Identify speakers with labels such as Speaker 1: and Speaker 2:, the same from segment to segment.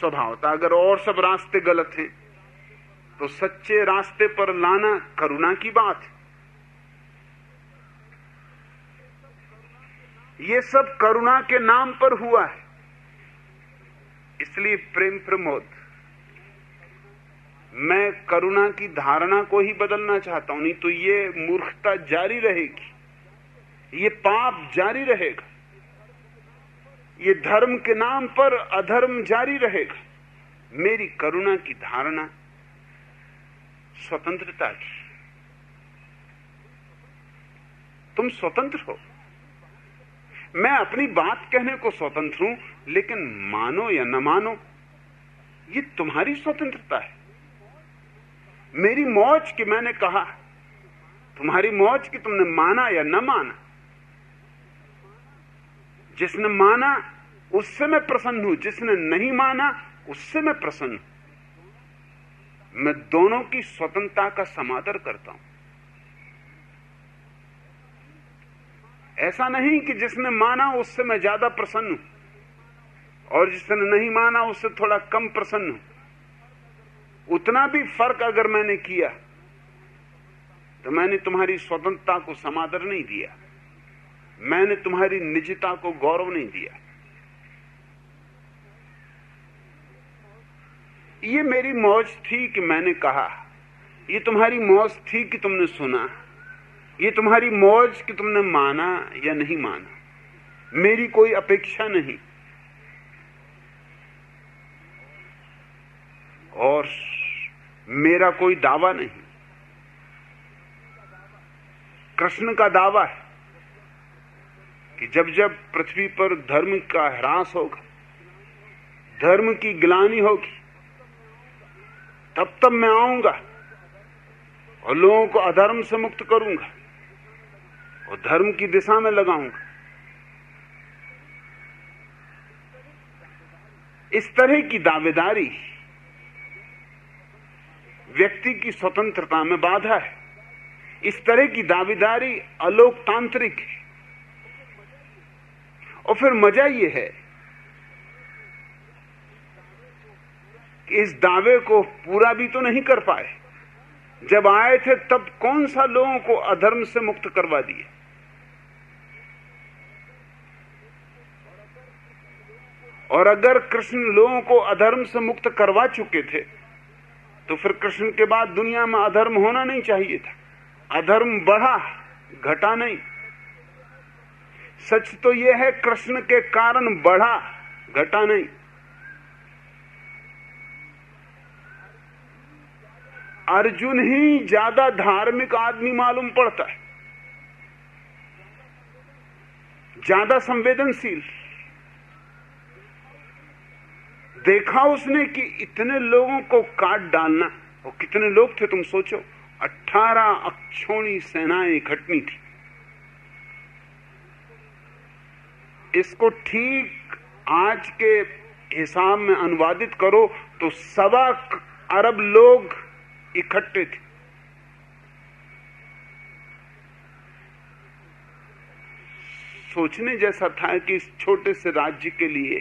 Speaker 1: स्वभावता अगर और सब रास्ते गलत हैं तो सच्चे रास्ते पर लाना करुणा की बात है। ये सब करुणा के नाम पर हुआ है। इसलिए प्रेम प्रमोद, मैं करुणा की धारणा को ही बदलना चाहता हूं, नहीं तो ये मूर्खता जारी रहेगी, ये पाप जारी रहेगा, ये धर्म के नाम पर अधर्म जारी रहेगा। मेरी करुणा की धारणा स्वतंत्रता की। तुम स्वतंत्र हो, मैं अपनी बात कहने को स्वतंत्र हूं, लेकिन मानो या न मानो ये तुम्हारी स्वतंत्रता है। मेरी मौज कि मैंने कहा, तुम्हारी मौज कि तुमने माना या न माना। जिसने माना उससे मैं प्रसन्न हूं, जिसने नहीं माना उससे मैं प्रसन्न हूं। मैं दोनों की स्वतंत्रता का समादर करता हूं। ऐसा नहीं कि जिसने माना उससे मैं ज्यादा प्रसन्न हूं और जिसने नहीं माना उससे थोड़ा कम प्रसन्न हूं। उतना भी फर्क अगर मैंने किया तो मैंने तुम्हारी स्वतंत्रता को समादर नहीं दिया, मैंने तुम्हारी निजता को गौरव नहीं दिया। ये मेरी मौज थी कि मैंने कहा, ये तुम्हारी मौज थी कि तुमने सुना, ये तुम्हारी मौज कि तुमने माना या नहीं माना। मेरी कोई अपेक्षा नहीं और मेरा कोई दावा नहीं। कृष्ण का दावा है कि जब जब पृथ्वी पर धर्म का ह्रास होगा, धर्म की ग्लानि होगी, तब तब मैं आऊंगा और लोगों को अधर्म से मुक्त करूंगा और धर्म की दिशा में लगाऊंगा। इस तरह की दावेदारी व्यक्ति की स्वतंत्रता में बाधा है। इस तरह की दावेदारी अलोकतांत्रिक है। और फिर मजा यह है कि इस दावे को पूरा भी तो नहीं कर पाए। जब आए थे तब कौन सा लोगों को अधर्म से मुक्त करवा दिए। और अगर कृष्ण लोगों को अधर्म से मुक्त करवा चुके थे तो फिर कृष्ण के बाद दुनिया में अधर्म होना नहीं चाहिए था। अधर्म बढ़ा, घटा नहीं। सच तो यह है कृष्ण के कारण बढ़ा, घटा नहीं। अर्जुन ही ज्यादा धार्मिक आदमी मालूम पड़ता है, ज्यादा संवेदनशील। देखा उसने कि इतने लोगों को काट डालना, और कितने लोग थे तुम सोचो, 18 अक्षौणी सेनाएं इकट्ठी थी। इसको ठीक आज के हिसाब में अनुवादित करो तो 1.25 अरब लोग इकट्ठे थे। सोचने जैसा था कि इस छोटे से राज्य के लिए,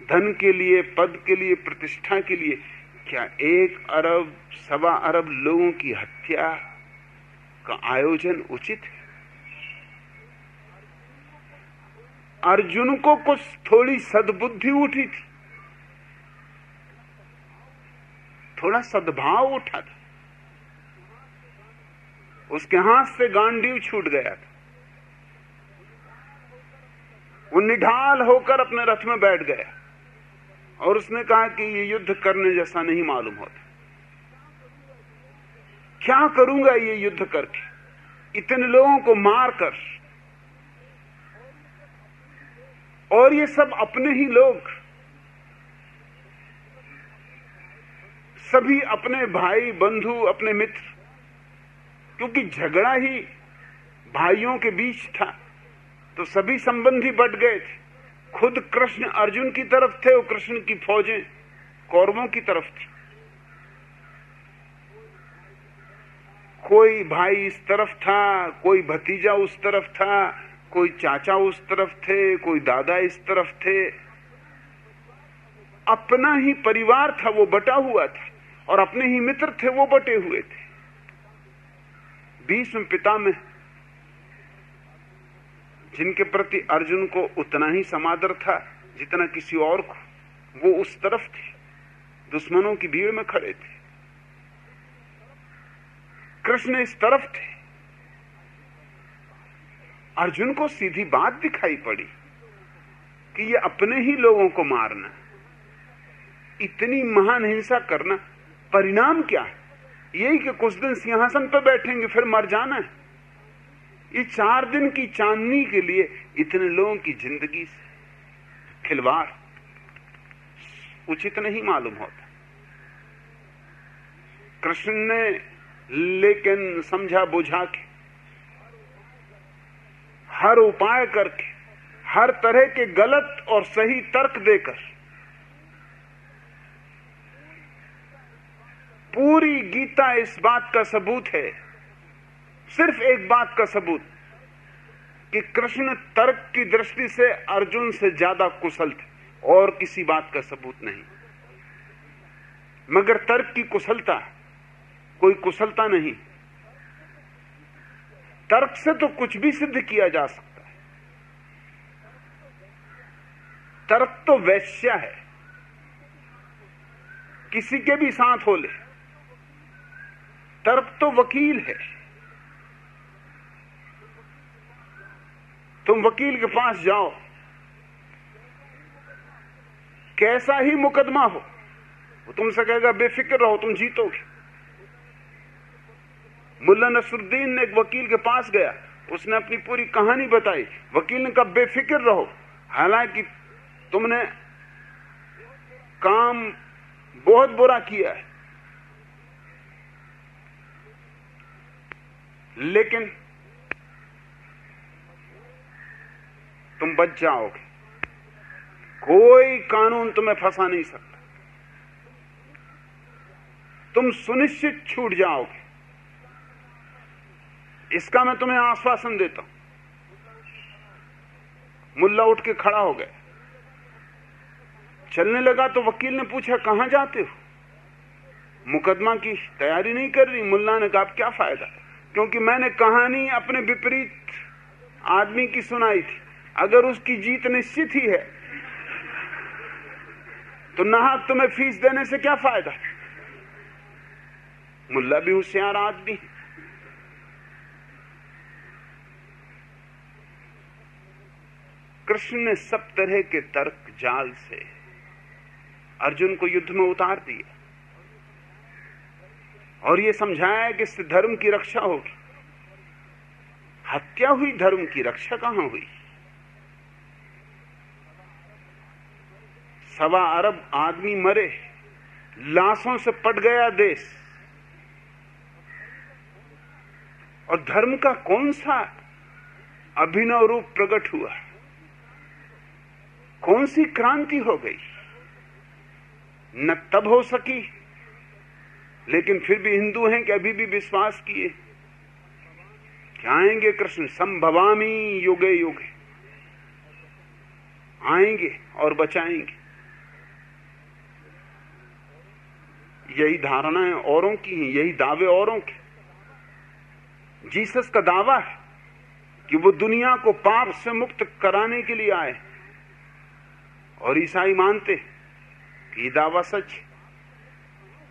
Speaker 1: धन के लिए, पद के लिए, प्रतिष्ठा के लिए क्या 1 अरब 1.25 अरब लोगों की हत्या का आयोजन उचित है? अर्जुन को कुछ थोड़ी सद्बुद्धि उठी थी, थोड़ा सद्भाव उठा था। उसके हाथ से गांडीव छूट गया था। वो निढाल होकर अपने रथ में बैठ गया और उसने कहा कि ये युद्ध करने जैसा नहीं मालूम होता। क्या करूंगा ये युद्ध करके, इतने लोगों को मारकर, और ये सब अपने ही लोग, सभी अपने भाई बंधु, अपने मित्र, क्योंकि झगड़ा ही भाइयों के बीच था तो सभी संबंधी बट गए थे। खुद कृष्ण अर्जुन की तरफ थे और कृष्ण की फौजें कौरवों की तरफ थी। कोई भाई इस तरफ था, कोई भतीजा उस तरफ था, कोई चाचा उस तरफ थे, कोई दादा इस तरफ थे। अपना ही परिवार था वो बटा हुआ था, और अपने ही मित्र थे वो बटे हुए थे। भीष्म पितामह, जिनके प्रति अर्जुन को उतना ही समादर था जितना किसी और को, वो उस तरफ थे, दुश्मनों की भीड़ में खड़े थे। कृष्ण इस तरफ थे। अर्जुन को सीधी बात दिखाई पड़ी कि ये अपने ही लोगों को मारना, इतनी महान हिंसा करना, परिणाम क्या है? यही कि कुछ दिन सिंहासन पर बैठेंगे फिर मर जाना है। ये 4 दिन की चांदनी के लिए इतने लोगों की जिंदगी से खिलवाड़ उचित नहीं मालूम होता। कृष्ण ने लेकिन समझा बुझा के, हर उपाय करके, हर तरह के गलत और सही तर्क देकर पूरी गीता इस बात का सबूत है, सिर्फ एक बात का सबूत, कि कृष्ण तर्क की दृष्टि से अर्जुन से ज्यादा कुशल थे, और किसी बात का सबूत नहीं। मगर तर्क की कुशलता कोई कुशलता नहीं। तर्क से तो कुछ भी सिद्ध किया जा सकता है। तर्क तो वैश्या है, किसी के भी साथ हो ले। तर्क तो वकील है, तुम वकील के पास जाओ, कैसा ही मुकदमा हो, वो तुमसे कहेगा बेफिक्र रहो, तुम जीतोगे। मुल्ला नसरुद्दीन ने एक वकील के पास गया, उसने अपनी पूरी कहानी बताई। वकील ने कहा बेफिक्र रहो, हालांकि तुमने काम बहुत बुरा किया है, लेकिन तुम बच जाओगे, कोई कानून तुम्हें फंसा नहीं सकता, तुम सुनिश्चित छूट जाओगे, इसका मैं तुम्हें आश्वासन देता हूं। मुल्ला उठ के खड़ा हो गया, चलने लगा तो वकील ने पूछा कहां जाते हो? मुकदमा की तैयारी नहीं कर रही? मुल्ला ने कहा क्या फायदा, क्योंकि मैंने कहानी अपने विपरीत आदमी की सुनाई थी, अगर उसकी जीत निश्चित ही है तो नाहक तुम्हें फीस देने से क्या फायदा। मुल्ला भी होशियार आदमी। कृष्ण ने सब तरह के तर्क जाल से अर्जुन को युद्ध में उतार दिया और यह समझाया कि इससे धर्म की रक्षा होगी। हत्या हुई, धर्म की रक्षा कहां हुई? 1.25 अरब आदमी मरे, लाशों से पट गया देश, और धर्म का कौन सा अभिनव रूप प्रकट हुआ? कौन सी क्रांति हो गई? न तब हो सकी, लेकिन फिर भी हिंदू हैं कि अभी भी विश्वास किए कि आएंगे कृष्ण, संभवामी युगे युगे, आएंगे और बचाएंगे। यही धारणाएं औरों की हैं, यही दावे औरों के। जीसस का दावा है कि वो दुनिया को पाप से मुक्त कराने के लिए आए, और ईसाई मानते कि ये दावा सच है।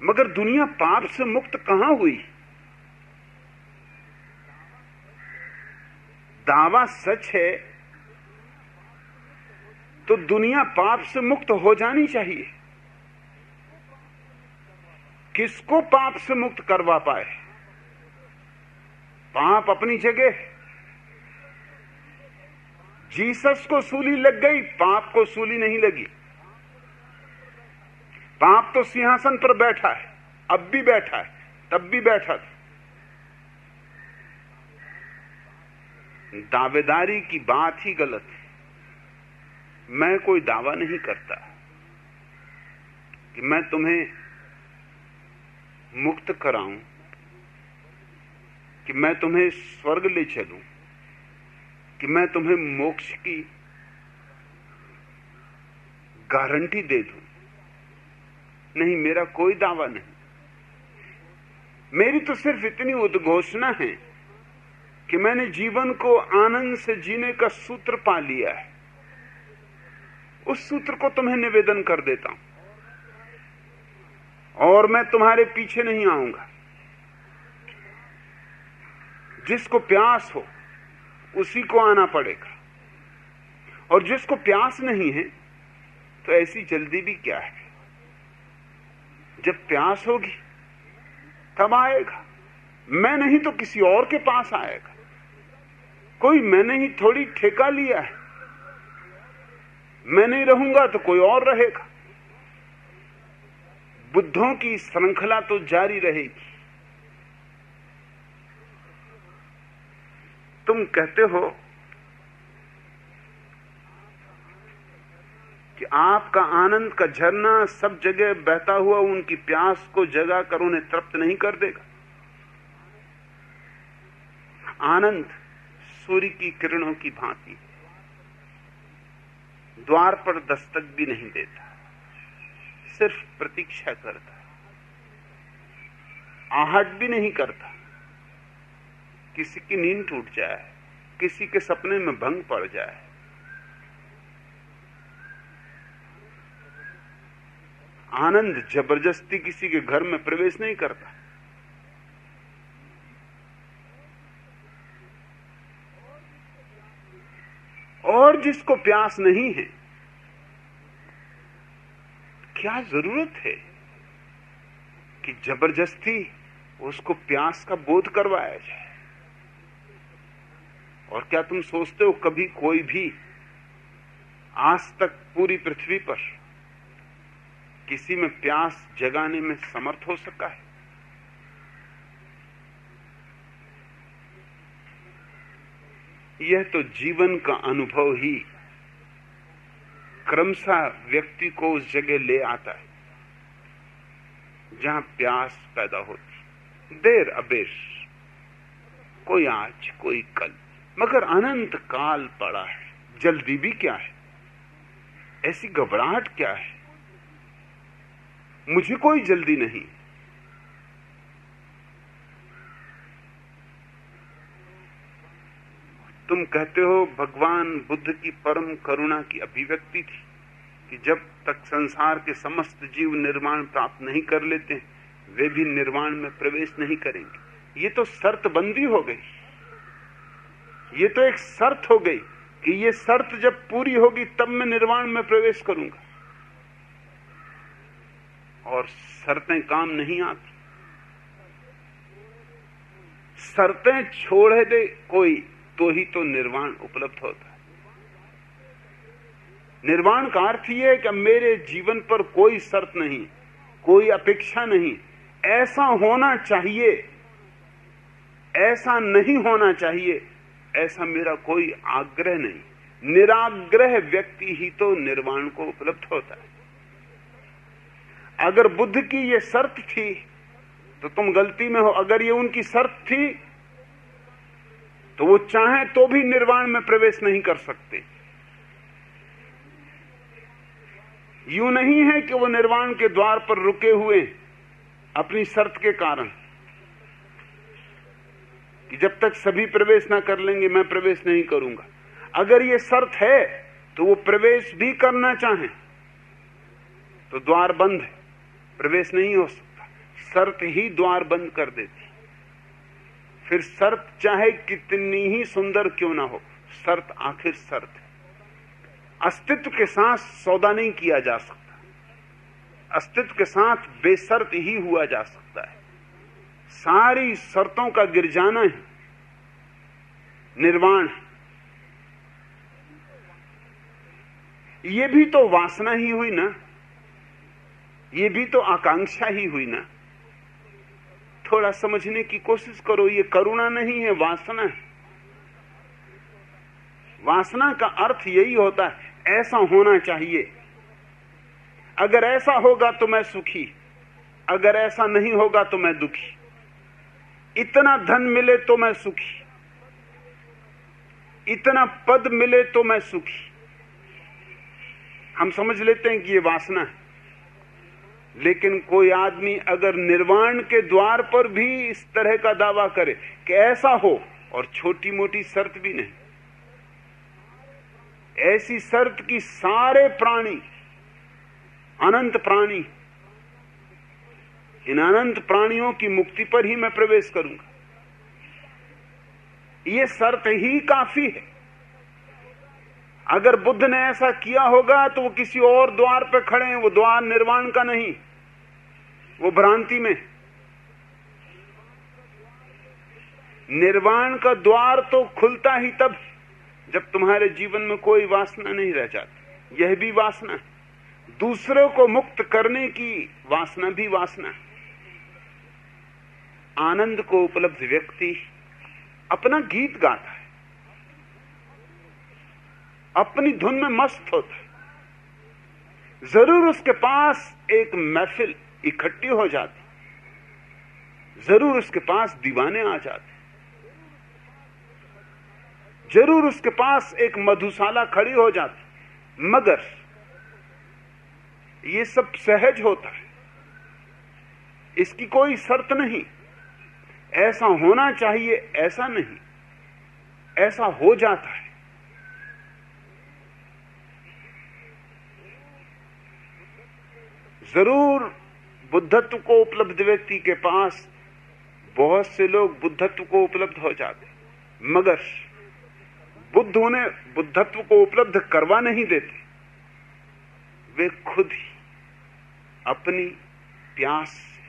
Speaker 1: मगर दुनिया पाप से मुक्त कहां हुई? दावा सच है तो दुनिया पाप से मुक्त हो जानी चाहिए। किसको पाप से मुक्त करवा पाए? पाप अपनी जगह, जीसस को सूली लग गई, पाप को सूली नहीं लगी। पाप तो सिंहासन पर बैठा है, अब भी बैठा है, तब भी बैठा था। दावेदारी की बात ही गलत है। मैं कोई दावा नहीं करता कि मैं तुम्हें मुक्त कराऊं, कि मैं तुम्हें स्वर्ग ले चलूं, कि मैं तुम्हें मोक्ष की गारंटी दे दूं। नहीं, मेरा कोई दावा नहीं। मेरी तो सिर्फ इतनी उद्घोषणा है कि मैंने जीवन को आनंद से जीने का सूत्र पा लिया है। उस सूत्र को तुम्हें निवेदन कर देता हूं, और मैं तुम्हारे पीछे नहीं आऊंगा। जिसको प्यास हो उसी को आना पड़ेगा, और जिसको प्यास नहीं है तो ऐसी जल्दी भी क्या है। जब प्यास होगी तब आएगा। मैं नहीं तो किसी और के पास आएगा। कोई मैंने ही थोड़ी ठेका लिया है। मैं नहीं रहूंगा तो कोई और रहेगा। बुद्धों की श्रृंखला तो जारी रहेगी। तुम कहते हो कि आपका आनंद का झरना सब जगह बहता हुआ उनकी प्यास को जगा कर उन्हें तृप्त नहीं कर देगा। आनंद सूर्य की किरणों की भांति द्वार पर दस्तक भी नहीं देता, सिर्फ प्रतीक्षा करता है। आहट भी नहीं करता। किसी की नींद टूट जाए, किसी के सपने में भंग पड़ जाए, आनंद जबरदस्ती किसी के घर में प्रवेश नहीं करता। और जिसको प्यास नहीं है, क्या जरूरत है कि जबरदस्ती उसको प्यास का बोध करवाया जाए। और क्या तुम सोचते हो कभी कोई भी आज तक पूरी पृथ्वी पर किसी में प्यास जगाने में समर्थ हो सका है? यह तो जीवन का अनुभव ही क्रमशः व्यक्ति को उस जगह ले आता है जहां प्यास पैदा होती। देर अबेर, कोई आज कोई कल, मगर अनंत काल पड़ा है। जल्दी भी क्या है? ऐसी घबराहट क्या है? मुझे कोई जल्दी नहीं। तुम कहते हो भगवान बुद्ध की परम करुणा की अभिव्यक्ति थी कि जब तक संसार के समस्त जीव निर्वाण प्राप्त नहीं कर लेते वे भी निर्वाण में प्रवेश नहीं करेंगे। ये तो शर्त बंदी हो गई। ये तो एक शर्त हो गई कि ये शर्त जब पूरी होगी तब मैं निर्वाण में प्रवेश करूंगा। और शर्तें काम नहीं आती। शर्तें छोड़ दे कोई तो ही तो निर्वाण उपलब्ध होता है। निर्वाण का अर्थ यह है कि मेरे जीवन पर कोई शर्त नहीं, कोई अपेक्षा नहीं। ऐसा होना चाहिए, ऐसा नहीं होना चाहिए, ऐसा मेरा कोई आग्रह नहीं। निराग्रह व्यक्ति ही तो निर्वाण को उपलब्ध होता है। अगर बुद्ध की यह शर्त थी तो तुम गलती में हो। अगर ये उनकी शर्त थी तो वो चाहें तो भी निर्वाण में प्रवेश नहीं कर सकते। यूं नहीं है कि वो निर्वाण के द्वार पर रुके हुए अपनी शर्त के कारण कि जब तक सभी प्रवेश ना कर लेंगे मैं प्रवेश नहीं करूंगा। अगर ये शर्त है तो वो प्रवेश भी करना चाहें तो द्वार बंद है, प्रवेश नहीं हो सकता। शर्त ही द्वार बंद कर देती। फिर शर्त चाहे कितनी ही सुंदर क्यों ना हो, शर्त आखिर शर्त है। अस्तित्व के साथ सौदा नहीं किया जा सकता। अस्तित्व के साथ बेशर्त ही हुआ जा सकता है। सारी शर्तों का गिर जाना है निर्वाण। ये भी तो वासना ही हुई ना, ये भी तो आकांक्षा ही हुई ना। थोड़ा समझने की कोशिश करो। ये करुणा नहीं है, वासना है। वासना का अर्थ यही होता है ऐसा होना चाहिए। अगर ऐसा होगा तो मैं सुखी, अगर ऐसा नहीं होगा तो मैं दुखी। इतना धन मिले तो मैं सुखी, इतना पद मिले तो मैं सुखी। हम समझ लेते हैं कि ये वासना है। लेकिन कोई आदमी अगर निर्वाण के द्वार पर भी इस तरह का दावा करे कि ऐसा हो, और छोटी मोटी शर्त भी नहीं, ऐसी शर्त कि सारे प्राणी, अनंत प्राणी, इन अनंत प्राणियों की मुक्ति पर ही मैं प्रवेश करूंगा, यह शर्त ही काफी है। अगर बुद्ध ने ऐसा किया होगा तो वो किसी और द्वार पर खड़े हैं, वो द्वार निर्वाण का नहीं, वो भ्रांति में। निर्वाण का द्वार तो खुलता ही तब जब तुम्हारे जीवन में कोई वासना नहीं रह जाती। यह भी वासना है, दूसरों को मुक्त करने की वासना भी वासना है। आनंद को उपलब्ध व्यक्ति अपना गीत गाता है, अपनी धुन में मस्त होता है। जरूर उसके पास एक महफिल इकट्ठी हो जाती, जरूर उसके पास दीवाने आ जाते, जरूर उसके पास एक मधुशाला खड़ी हो जाती, मगर ये सब सहज होता है, इसकी कोई शर्त नहीं। ऐसा होना चाहिए ऐसा नहीं, ऐसा हो जाता है। जरूर बुद्धत्व को उपलब्ध व्यक्ति के पास बहुत से लोग बुद्धत्व को उपलब्ध हो जाते, मगर बुद्ध उन्हें बुद्धत्व को उपलब्ध करवा नहीं देते। वे खुद ही अपनी प्यास से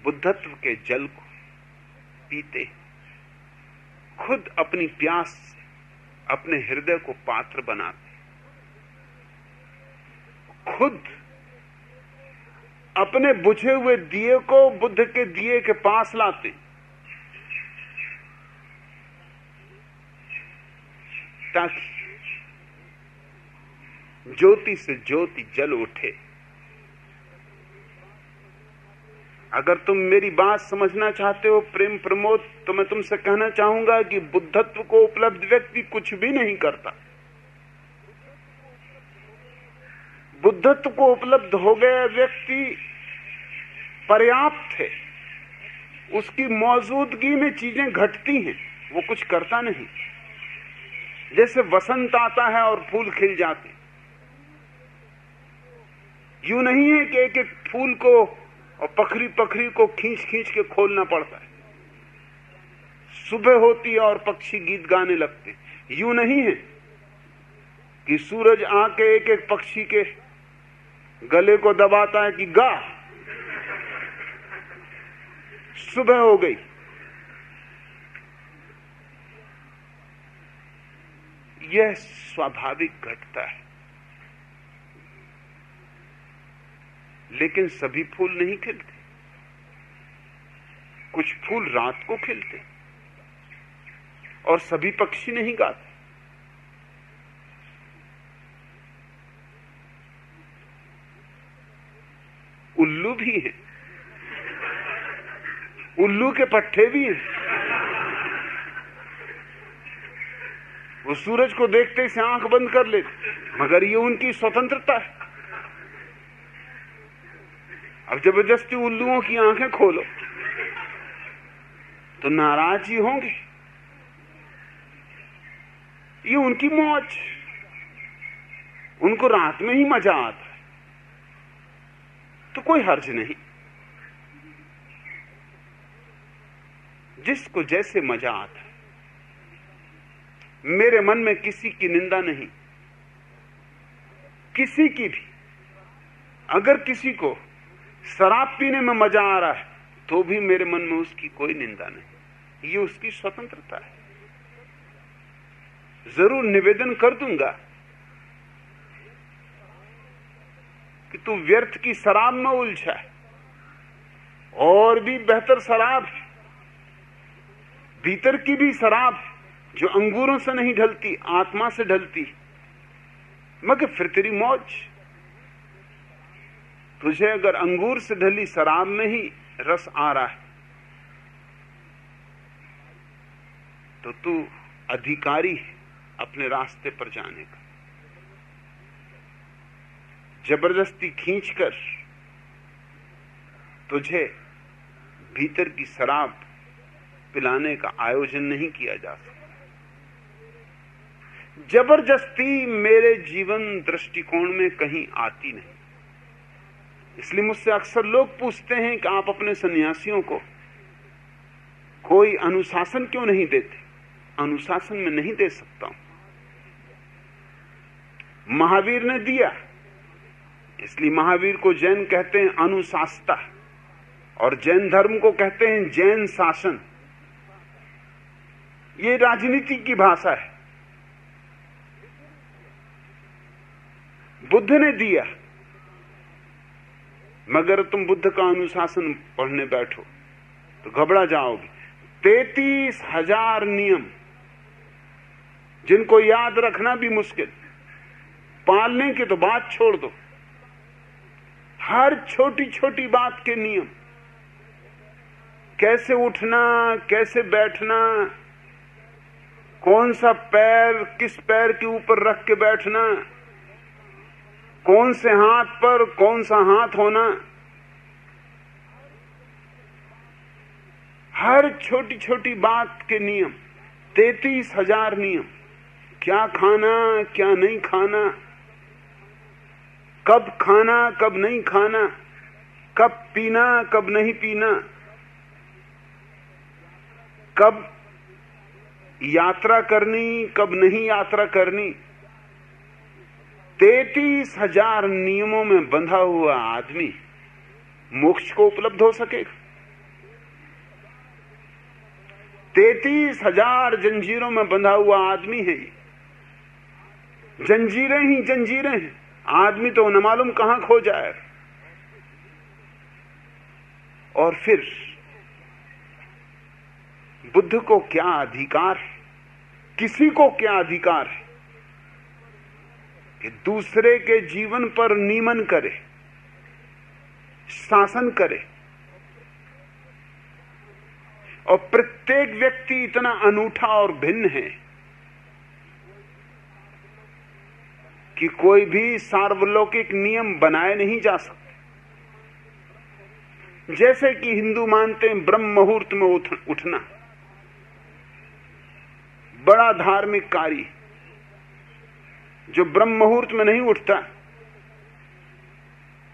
Speaker 1: बुद्धत्व के जल को पीते, खुद अपनी प्यास से अपने हृदय को पात्र बनाते, खुद अपने बुझे हुए दिए को बुद्ध के दिए के पास लाते, ताकि ज्योति से ज्योति जल उठे। अगर तुम मेरी बात समझना चाहते हो प्रेम प्रमोद, तो मैं तुमसे कहना चाहूंगा कि बुद्धत्व को उपलब्ध व्यक्ति कुछ भी नहीं करता। बुद्धत्व को उपलब्ध हो गया व्यक्ति पर्याप्त है, उसकी मौजूदगी में चीजें घटती हैं, वो कुछ करता नहीं। जैसे वसंत आता है और फूल खिल जाते, यूं नहीं है कि एक एक फूल को और पखरी पखरी को खींच खींच के खोलना पड़ता है। सुबह होती है और पक्षी गीत गाने लगते। यूं नहीं है कि सूरज आके एक एक पक्षी के गले को दबाता है कि गा, सुबह हो गई। यह स्वाभाविक घटता है, लेकिन सभी फूल नहीं खिलते। कुछ फूल रात को खिलते और सभी पक्षी नहीं गाते। उल्लू भी हैं, उल्लू के पट्टे भी हैं। वो सूरज को देखते से आंख बंद कर लेते, मगर ये उनकी स्वतंत्रता है। अब जबरदस्ती उल्लुओं की आंखें खोलो तो नाराज ही होंगे। ये उनकी मौज, उनको रात में ही मजा आता है, तो कोई हर्ज नहीं। जिसको जैसे मजा आता है। मेरे मन में किसी की निंदा नहीं, किसी की भी। अगर किसी को शराब पीने में मजा आ रहा है तो भी मेरे मन में उसकी कोई निंदा नहीं, ये उसकी स्वतंत्रता है। जरूर निवेदन कर दूंगा कि तू व्यर्थ की शराब में उलझा है, और भी बेहतर शराब है, भीतर की भी शराब है जो अंगूरों से नहीं ढलती, आत्मा से ढलती। मगर फिर तेरी मौज। तुझे अगर अंगूर से ढली शराब में ही रस आ रहा है तो तू अधिकारी है अपने रास्ते पर जाने का। जबरदस्ती खींचकर तुझे भीतर की शराब पिलाने का आयोजन नहीं किया जा सकता। जबरदस्ती मेरे जीवन दृष्टिकोण में कहीं आती नहीं। इसलिए मुझसे अक्सर लोग पूछते हैं कि आप अपने सन्यासियों को कोई अनुशासन क्यों नहीं देते? अनुशासन में नहीं दे सकता हूं। महावीर ने दिया, इसलिए महावीर को जैन कहते हैं अनुशास्ता, और जैन धर्म को कहते हैं जैन शासन। ये राजनीति की भाषा है। बुद्ध ने दिया, मगर तुम बुद्ध का अनुशासन पढ़ने बैठो तो घबरा जाओगे। 33,000 नियम, जिनको याद रखना भी मुश्किल, पालने की तो बात छोड़ दो। हर छोटी छोटी बात के नियम, कैसे उठना, कैसे बैठना, कौन सा पैर किस पैर के ऊपर रख के बैठना, कौन से हाथ पर कौन सा हाथ होना, हर छोटी छोटी बात के नियम। 33,000 नियम। क्या खाना, क्या नहीं खाना, कब खाना, कब नहीं खाना, कब पीना, कब नहीं पीना, कब यात्रा करनी, कब नहीं यात्रा करनी। 33,000 नियमों में बंधा हुआ आदमी मोक्ष को उपलब्ध हो सकेगा? 33,000 जंजीरों में बंधा हुआ आदमी है ये। जंजीरें ही जंजीरें हैं, आदमी तो न मालूम कहां खो जाए। और फिर बुद्ध को क्या अधिकार है, किसी को क्या अधिकार है कि दूसरे के जीवन पर नियमन करे, शासन करे? और प्रत्येक व्यक्ति इतना अनूठा और भिन्न है कि कोई भी सार्वलौकिक नियम बनाए नहीं जा सकते। जैसे कि हिंदू मानते हैं ब्रह्म मुहूर्त में उठना बड़ा धार्मिक कार्य। जो ब्रह्म मुहूर्त में नहीं उठता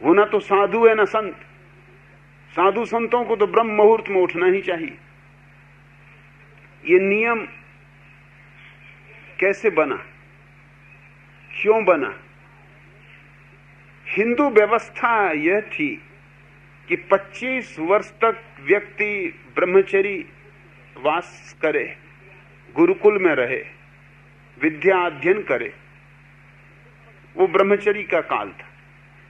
Speaker 1: वो ना तो साधु है ना संत। साधु संतों को तो ब्रह्म मुहूर्त में उठना ही चाहिए। ये नियम कैसे बना, क्यों बना? हिंदू व्यवस्था यह थी कि 25 वर्ष तक व्यक्ति ब्रह्मचरी वास करे, गुरुकुल में रहे, विद्या अध्ययन करे। वो ब्रह्मचरी का काल था।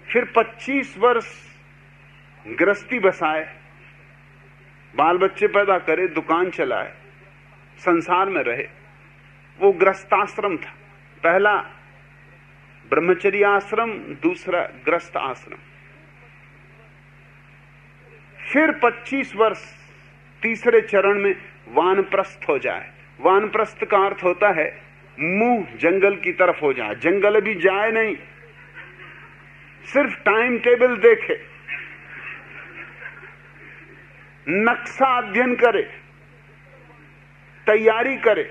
Speaker 1: फिर 25 वर्ष गृहस्थी बसाए, बाल बच्चे पैदा करे, दुकान चलाए, संसार में रहे। वो गृहस्थाश्रम था। पहला ब्रह्मचर्य आश्रम, दूसरा गृहस्थ आश्रम। फिर 25 वर्ष तीसरे चरण में वानप्रस्थ हो जाए। वानप्रस्थ का अर्थ होता है मुंह जंगल की तरफ हो जाए। जंगल अभी जाए नहीं, सिर्फ टाइम टेबल देखे, नक्शा अध्ययन करे, तैयारी करे,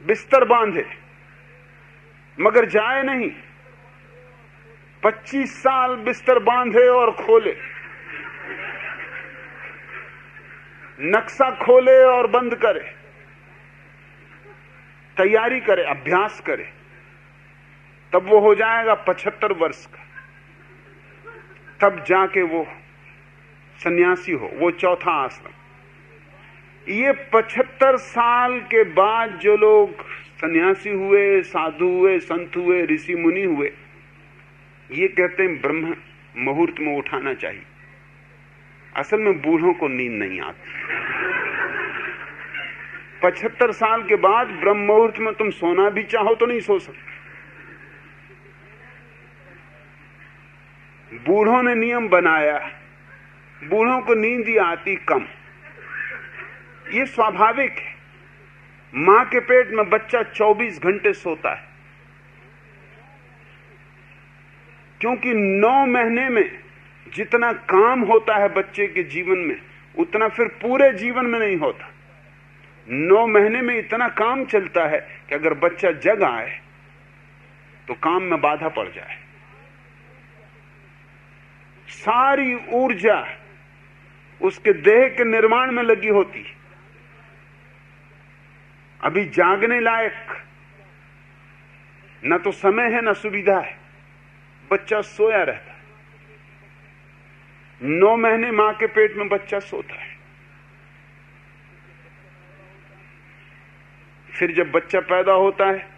Speaker 1: बिस्तर बांधे, मगर जाए नहीं। 25 साल बिस्तर बांधे और खोले, नक्शा खोले और बंद करे, तैयारी करे, अभ्यास करे, तब वो हो जाएगा 75 वर्ष का। तब जाके वो सन्यासी हो। वो चौथा आश्रम। ये 75 साल के बाद जो लोग सन्यासी हुए, साधु हुए, संत हुए, ऋषि मुनि हुए, ये कहते हैं ब्रह्म मुहूर्त में उठाना चाहिए। असल में बूढ़ों को नींद नहीं आती। 75 साल के बाद ब्रह्म मुहूर्त में तुम सोना भी चाहो तो नहीं सो सकते। बूढ़ों ने नियम बनाया, बूढ़ों को नींद ही आती कम। ये स्वाभाविक है। मां के पेट में बच्चा 24 घंटे सोता है। क्योंकि 9 महीने में जितना काम होता है बच्चे के जीवन में, उतना फिर पूरे जीवन में नहीं होता। 9 महीने में इतना काम चलता है कि अगर बच्चा जग आए तो काम में बाधा पड़ जाए। सारी ऊर्जा उसके देह के निर्माण में लगी होती। अभी जागने लायक न तो समय है न सुविधा है, बच्चा सोया रहता है। 9 महीने मां के पेट में बच्चा सोता है। फिर जब बच्चा पैदा होता है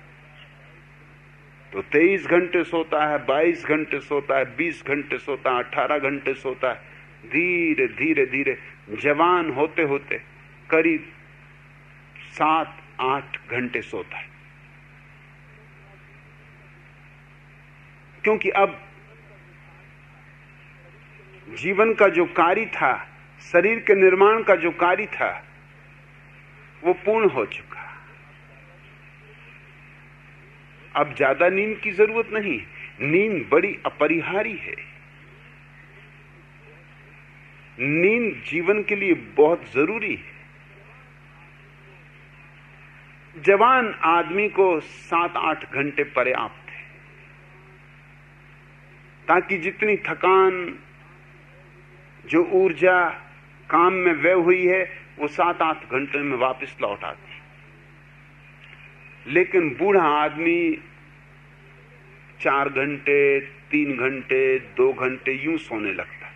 Speaker 1: तो 23 घंटे सोता है, 22 घंटे सोता है, 20 घंटे सोता है, 18 घंटे सोता है। धीरे धीरे धीरे जवान होते होते करीब 7-8 घंटे सोता है। क्योंकि अब जीवन का जो कार्य था, शरीर के निर्माण का जो कार्य था, वो पूर्ण हो चुका। अब ज्यादा नींद की जरूरत नहीं। नींद बड़ी अपरिहार्य है। नींद जीवन के लिए बहुत जरूरी है। जवान आदमी को 7-8 घंटे पर्याप्त है, ताकि जितनी थकान, जो ऊर्जा काम में व्यय हुई है, वो 7-8 घंटे में वापस लौट आती। लेकिन बूढ़ा आदमी 4 घंटे, 3 घंटे, 2 घंटे यूं सोने लगता है,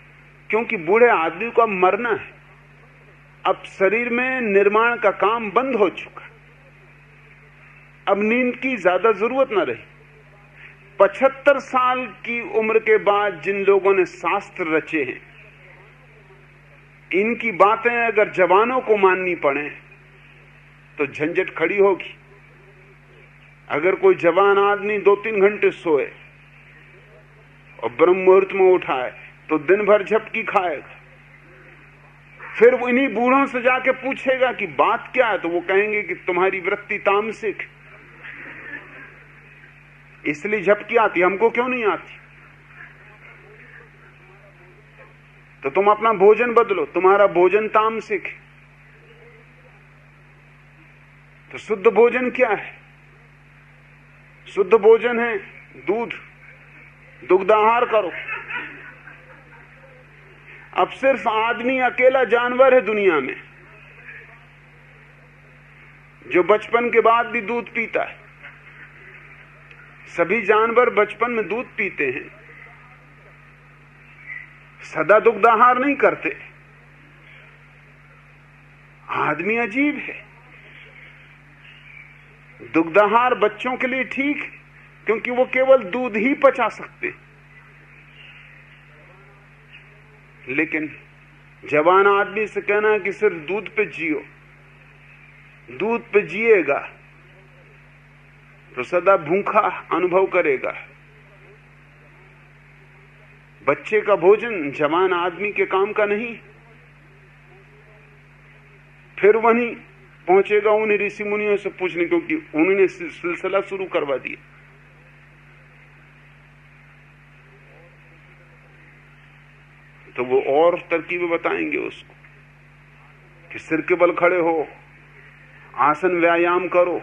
Speaker 1: क्योंकि बूढ़े आदमी को अब मरना है। अब शरीर में निर्माण का काम बंद हो चुका। अब नींद की ज्यादा जरूरत न रही। 75 साल की उम्र के बाद जिन लोगों ने शास्त्र रचे हैं, इनकी बातें अगर जवानों को माननी पड़े तो झंझट खड़ी होगी। अगर कोई जवान आदमी 2-3 घंटे सोए और ब्रह्म मुहूर्त में उठाए तो दिन भर झपकी खाएगा। फिर वो इन्हीं बूढ़ों से जाके पूछेगा कि बात क्या है, तो वो कहेंगे कि तुम्हारी वृत्ति तामसिक, इसलिए झपकी आती, हमको क्यों नहीं आती। तो तुम अपना भोजन बदलो, तुम्हारा भोजन तामसिक है। तो शुद्ध भोजन क्या है? शुद्ध भोजन है दूध, दुग्धाहार करो। अब सिर्फ आदमी अकेला जानवर है दुनिया में जो बचपन के बाद भी दूध पीता है। सभी जानवर बचपन में दूध पीते हैं, सदा दुग्धाहार नहीं करते। आदमी अजीब है। दुग्धाहार बच्चों के लिए ठीक है, क्योंकि वो केवल दूध ही पचा सकते। लेकिन जवान आदमी से कहना कि सिर्फ दूध पे जियो, दूध पे जिएगा तो सदा भूखा अनुभव करेगा। बच्चे का भोजन जवान आदमी के काम का नहीं। फिर वहीं पहुंचेगा उन्हें ऋषि मुनियों से पूछने, क्योंकि उन्होंने सिलसिला शुरू करवा दिया। तो वो और तरकीबें बताएंगे उसको कि सिर के बल खड़े हो, आसन व्यायाम करो।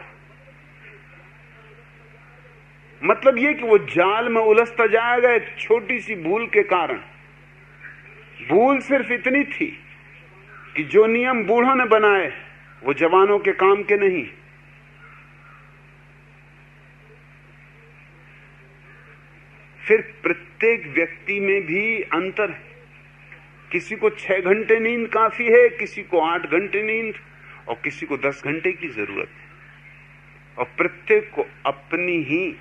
Speaker 1: मतलब ये कि वो जाल में उलझता जाएगा एक छोटी सी भूल के कारण। भूल सिर्फ इतनी थी कि जो नियम बूढ़ों ने बनाए वो जवानों के काम के नहीं। फिर प्रत्येक व्यक्ति में भी अंतर है। किसी को 6 घंटे नींद काफी है, किसी को 8 घंटे नींद, और किसी को 10 घंटे की जरूरत है। और प्रत्येक को अपनी ही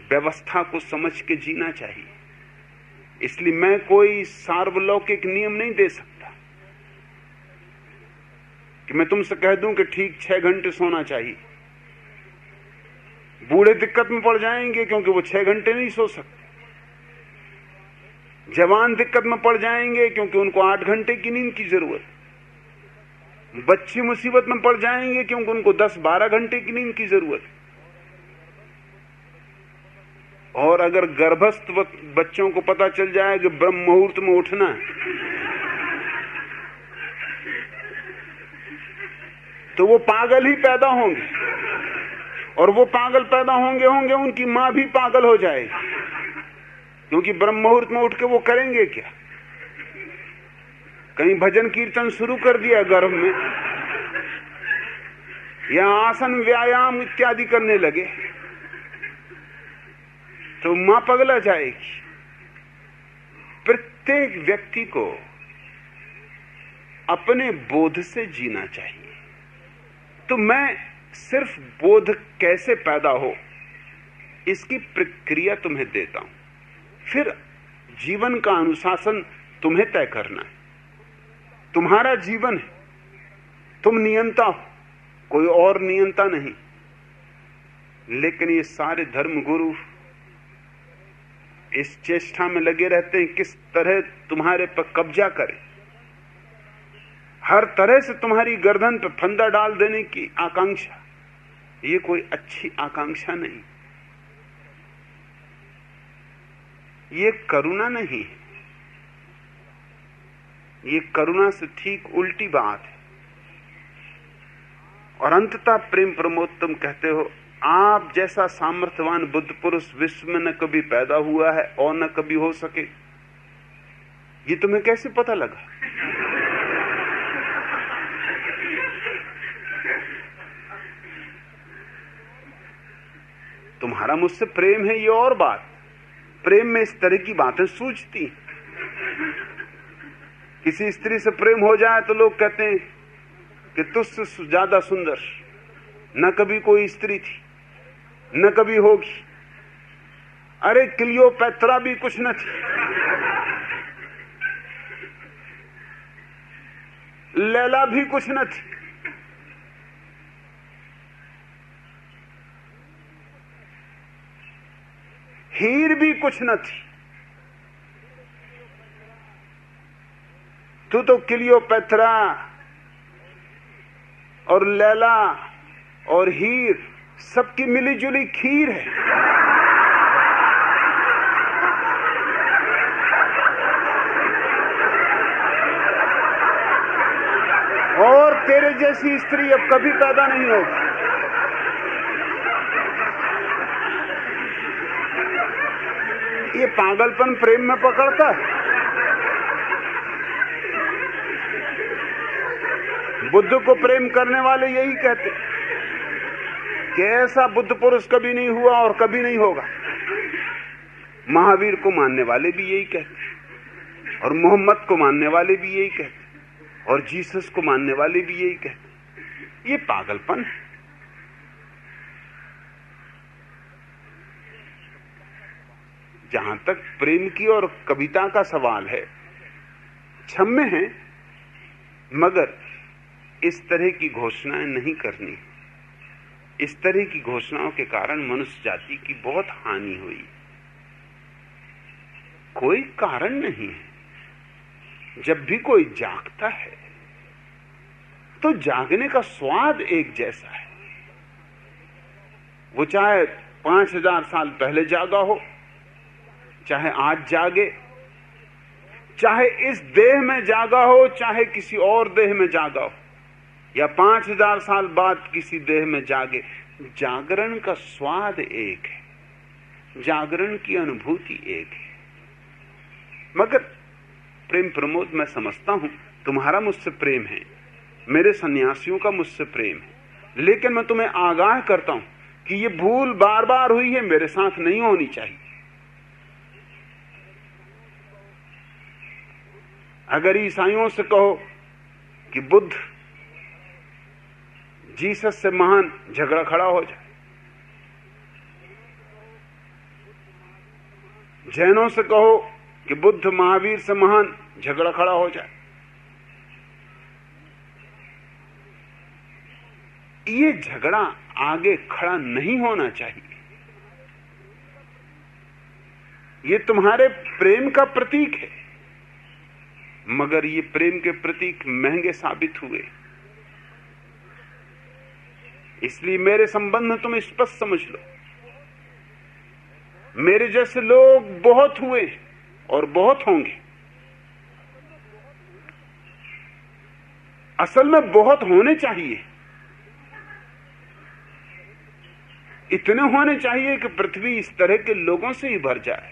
Speaker 1: व्यवस्था को समझ के जीना चाहिए। इसलिए मैं कोई सार्वलौकिक नियम नहीं दे सकता कि मैं तुमसे कह दूं कि ठीक 6 घंटे सोना चाहिए। बूढ़े दिक्कत में पड़ जाएंगे क्योंकि वो 6 घंटे नहीं सो सकते। जवान दिक्कत में पड़ जाएंगे क्योंकि उनको 8 घंटे की नींद की जरूरत। बच्चे मुसीबत में पड़ जाएंगे क्योंकि उनको 10-12 घंटे की नींद की जरूरत। और अगर गर्भस्थ बच्चों को पता चल जाए कि ब्रह्म मुहूर्त में उठना है, तो वो पागल ही पैदा होंगे, और वो पागल पैदा होंगे उनकी मां भी पागल हो जाएगी, क्योंकि ब्रह्म मुहूर्त में उठ के वो करेंगे क्या? कहीं भजन कीर्तन शुरू कर दिया गर्भ में, या आसन व्यायाम इत्यादि करने लगे, तो मां पगला जाएगी। प्रत्येक व्यक्ति को अपने बोध से जीना चाहिए। तो मैं सिर्फ बोध कैसे पैदा हो इसकी प्रक्रिया तुम्हें देता हूं, फिर जीवन का अनुशासन तुम्हें तय करना है। तुम्हारा जीवन है, तुम नियंता हो, कोई और नियंता नहीं। लेकिन ये सारे धर्म गुरु इस चेष्टा में लगे रहते हैं किस तरह तुम्हारे पर कब्जा करें, हर तरह से तुम्हारी गर्दन पर फंदा डाल देने की आकांक्षा। ये कोई अच्छी आकांक्षा नहीं, ये करुणा नहीं, ये करुणा से ठीक उल्टी बात है। और अंततः प्रेम प्रमोद तुम कहते हो आप जैसा सामर्थ्यवान बुद्ध पुरुष विश्व में न कभी पैदा हुआ है और न कभी हो सके। ये तुम्हें कैसे पता लगा? तुम्हारा मुझसे प्रेम है ये और बात, प्रेम में इस तरह की बातें सूझती। किसी स्त्री से प्रेम हो जाए तो लोग कहते हैं कि तुझसे ज्यादा सुंदर न कभी कोई स्त्री थी, न कभी होगी। अरे क्लियोपैत्रा भी कुछ न थी, लैला भी कुछ न थी, हीर भी कुछ न थी। तू तो क्लियोपैत्रा और लैला और हीर सबकी मिलीजुली खीर है। और तेरे जैसी स्त्री अब कभी पैदा नहीं होगी। ये पागलपन प्रेम में पकड़ता है। बुद्ध को प्रेम करने वाले यही कहते कि ऐसा बुद्ध पुरुष कभी नहीं हुआ और कभी नहीं होगा। महावीर को मानने वाले भी यही कहते, और मोहम्मद को मानने वाले भी यही कहते, और जीसस को मानने वाले भी यही कहते। ये पागलपन है। जहां तक प्रेम की और कविता का सवाल है, क्षम्य है, मगर इस तरह की घोषणाएं नहीं करनी। इस तरह की घोषणाओं के कारण मनुष्य जाति की बहुत हानि हुई। कोई कारण नहीं है। जब भी कोई जागता है तो जागने का स्वाद एक जैसा है। वो चाहे 5000 साल पहले जागा हो, चाहे आज जागे, चाहे इस देह में जागा हो, चाहे किसी और देह में जागा हो, या 5000 साल बाद किसी देह में जागे, जागरण का स्वाद एक है, जागरण की अनुभूति एक है। मगर प्रेम प्रमोद, मैं समझता हूं तुम्हारा मुझसे प्रेम है, मेरे सन्यासियों का मुझसे प्रेम है, लेकिन मैं तुम्हें आगाह करता हूं कि ये भूल बार बार हुई है, मेरे साथ नहीं होनी चाहिए। अगर ईसाइयों से कहो कि बुद्ध जीसस से महान, झगड़ा खड़ा हो जाए। जैनों से कहो कि बुद्ध महावीर से महान, झगड़ा खड़ा हो जाए। ये झगड़ा आगे खड़ा नहीं होना चाहिए। ये तुम्हारे प्रेम का प्रतीक है, मगर ये प्रेम के प्रतीक महंगे साबित हुए। इसलिए मेरे संबंध में तुम स्पष्ट समझ लो, मेरे जैसे लोग बहुत हुए और बहुत होंगे। असल में बहुत होने चाहिए, इतने होने चाहिए कि पृथ्वी इस तरह के लोगों से ही भर जाए।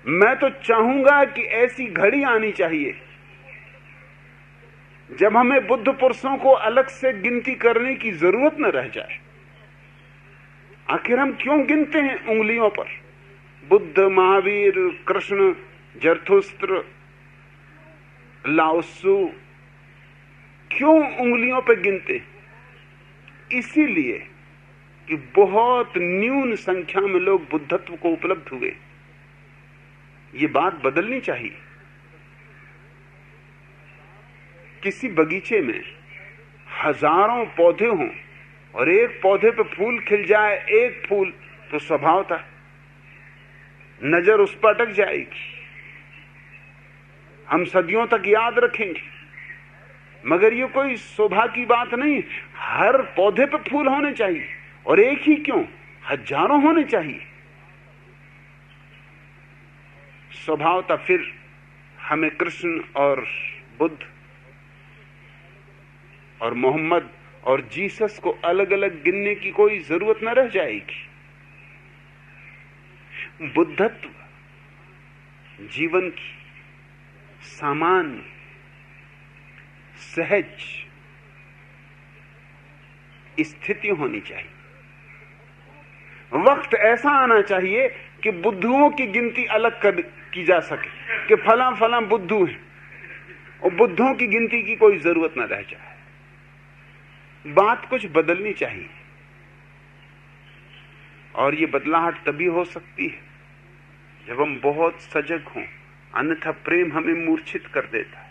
Speaker 1: मैं तो चाहूंगा कि ऐसी घड़ी आनी चाहिए जब हमें बुद्ध पुरुषों को अलग से गिनती करने की जरूरत न रह जाए। आखिर हम क्यों गिनते हैं उंगलियों पर? बुद्ध, महावीर, कृष्ण, जरथुस्त्र, लाओत्सु, क्यों उंगलियों पर गिनते? इसीलिए कि बहुत न्यून संख्या में लोग बुद्धत्व को उपलब्ध हुए। ये बात बदलनी चाहिए। किसी बगीचे में हजारों पौधे हों और एक पौधे पे फूल खिल जाए, एक फूल, तो स्वभावतः नजर उस पर अटक जाएगी, हम सदियों तक याद रखेंगे। मगर ये कोई शोभा की बात नहीं। हर पौधे पे फूल होने चाहिए, और एक ही क्यों, हजारों होने चाहिए। स्वभावतः फिर हमें कृष्ण और बुद्ध और मोहम्मद और जीसस को अलग अलग गिनने की कोई जरूरत न रह जाएगी। बुद्धत्व जीवन की सामान्य, सहज स्थिति होनी चाहिए। वक्त ऐसा आना चाहिए कि बुद्धुओं की गिनती अलग की जा सके कि फला फला बुद्धू है, और बुद्धों की गिनती की कोई जरूरत न रह जाए। बात कुछ बदलनी चाहिए, और ये बदलाहट तभी हो सकती है जब हम बहुत सजग हों, अन्यथा प्रेम हमें मूर्छित कर देता है।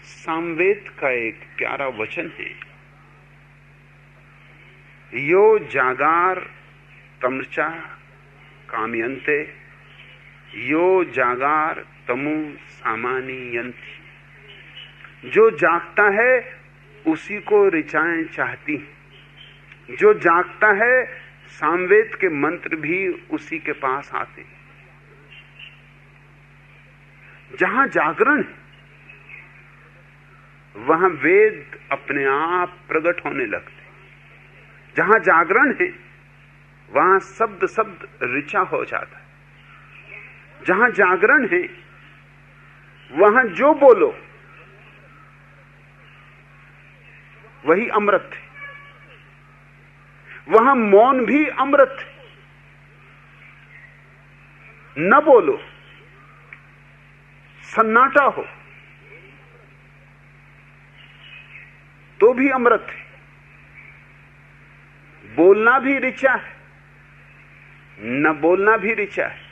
Speaker 1: सामवेद का एक प्यारा वचन है, यो जागार तमचा कामयन्ते, यो जागार तमु सामानी यंती। जो जागता है उसी को ऋचाएं चाहती, जो जागता है सामवेद के मंत्र भी उसी के पास आते। जहां जागरण है वहां वेद अपने आप प्रकट होने लगते। जहां जागरण है वहां शब्द शब्द ऋचा हो जाता है। जहां जागरण है वहां जो बोलो वही अमृत है। वहां मौन भी अमृत है। न बोलो, सन्नाटा हो तो भी अमृत है। बोलना भी ऋचा है, न बोलना भी ऋचा है।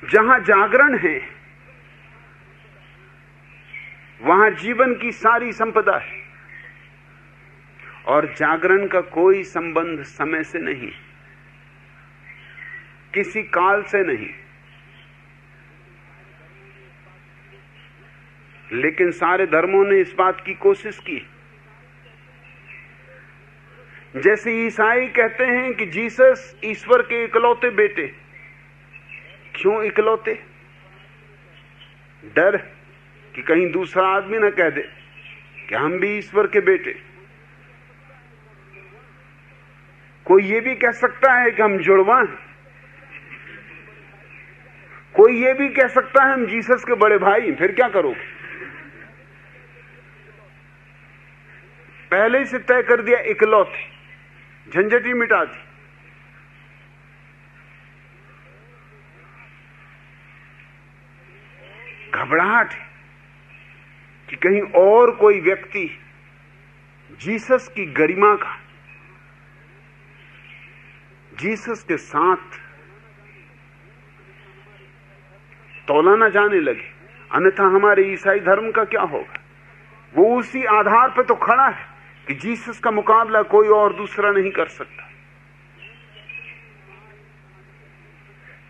Speaker 1: जहां जागरण है वहां जीवन की सारी संपदा है, और जागरण का कोई संबंध समय से नहीं, किसी काल से नहीं। लेकिन सारे धर्मों ने इस बात की कोशिश की। जैसे ईसाई कहते हैं कि जीसस ईश्वर के इकलौते बेटे। क्यों इकलौते? डर कि कहीं दूसरा आदमी ना कह दे कि हम भी ईश्वर के बेटे। कोई ये भी कह सकता है कि हम जुड़वा हैं। कोई ये भी कह सकता है हम जीसस के बड़े भाई। फिर क्या करोगे? पहले से तय कर दिया इकलौते, झंझट ही मिटा दी। घबराहट है कि कहीं और कोई व्यक्ति जीसस की गरिमा का, जीसस के साथ तौला ना जाने लगे, अन्यथा हमारे ईसाई धर्म का क्या होगा? वो उसी आधार पर तो खड़ा है कि जीसस का मुकाबला कोई और दूसरा नहीं कर सकता।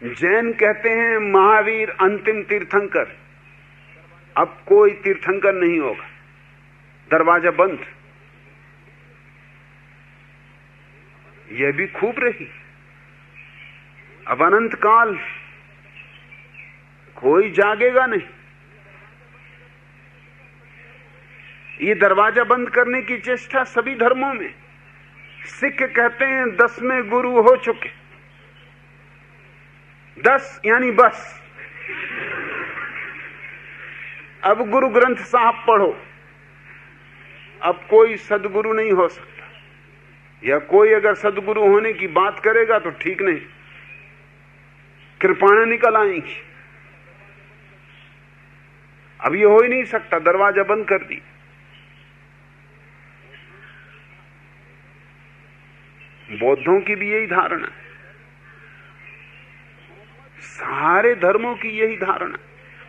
Speaker 1: जैन कहते हैं महावीर अंतिम तीर्थंकर, अब कोई तीर्थंकर नहीं होगा, दरवाजा बंद। यह भी खूब रही, अब अनंत काल कोई जागेगा नहीं। ये दरवाजा बंद करने की चेष्टा सभी धर्मों में। सिख कहते हैं 10वें गुरु हो चुके, 10 यानी बस, अब गुरु ग्रंथ साहब पढ़ो। अब कोई सदगुरु नहीं हो सकता, या कोई अगर सदगुरु होने की बात करेगा तो ठीक नहीं, कृपाणें निकल आएंगी। अब ये हो ही नहीं सकता, दरवाजा बंद कर दी। बौद्धों की भी यही धारणा, सारे धर्मों की यही धारणा।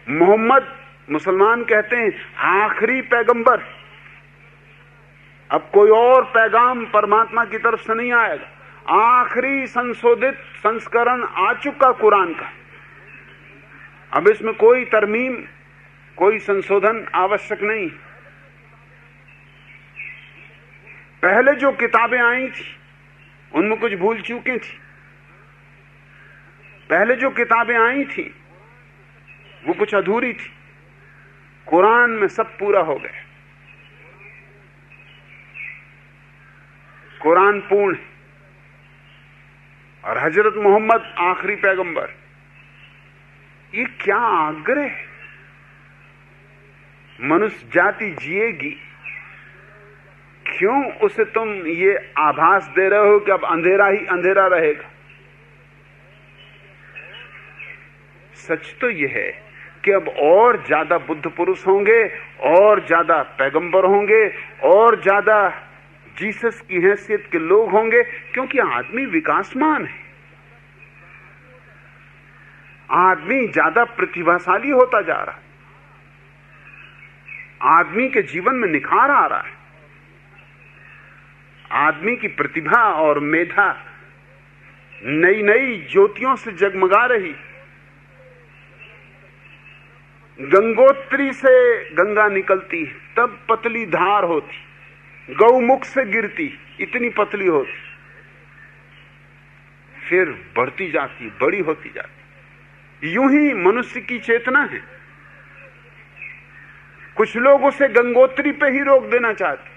Speaker 1: मोहम्मद, मुसलमान कहते हैं आखिरी पैगंबर, अब कोई और पैगाम परमात्मा की तरफ से नहीं आएगा। आखिरी संशोधित संस्करण आ चुका कुरान का, अब इसमें कोई तरमीम, कोई संशोधन आवश्यक नहीं। पहले जो किताबें आई थी उनमें कुछ भूल चूकें थी। पहले जो किताबें आई थी वो कुछ अधूरी थी, कुरान में सब पूरा हो गया। कुरान पूर्ण है और हजरत मोहम्मद आखिरी पैगंबर। ये क्या आग्रह, मनुष्य जाति जिएगी, क्यों उसे तुम ये आभास दे रहे हो कि अब अंधेरा ही अंधेरा रहेगा? सच तो यह है कि अब और ज्यादा बुद्ध पुरुष होंगे, और ज्यादा पैगंबर होंगे, और ज्यादा जीसस की हैसियत के लोग होंगे, क्योंकि आदमी विकासमान है, आदमी ज्यादा प्रतिभाशाली होता जा रहा है, आदमी के जीवन में निखार आ रहा है, आदमी की प्रतिभा और मेधा नई नई ज्योतियों से जगमगा रही। गंगोत्री से गंगा निकलती है तब पतली धार होती, गौमुख से गिरती इतनी पतली होती, फिर बढ़ती जाती, बड़ी होती जाती। यूं ही मनुष्य की चेतना है। कुछ लोग उसे गंगोत्री पे ही रोक देना चाहते।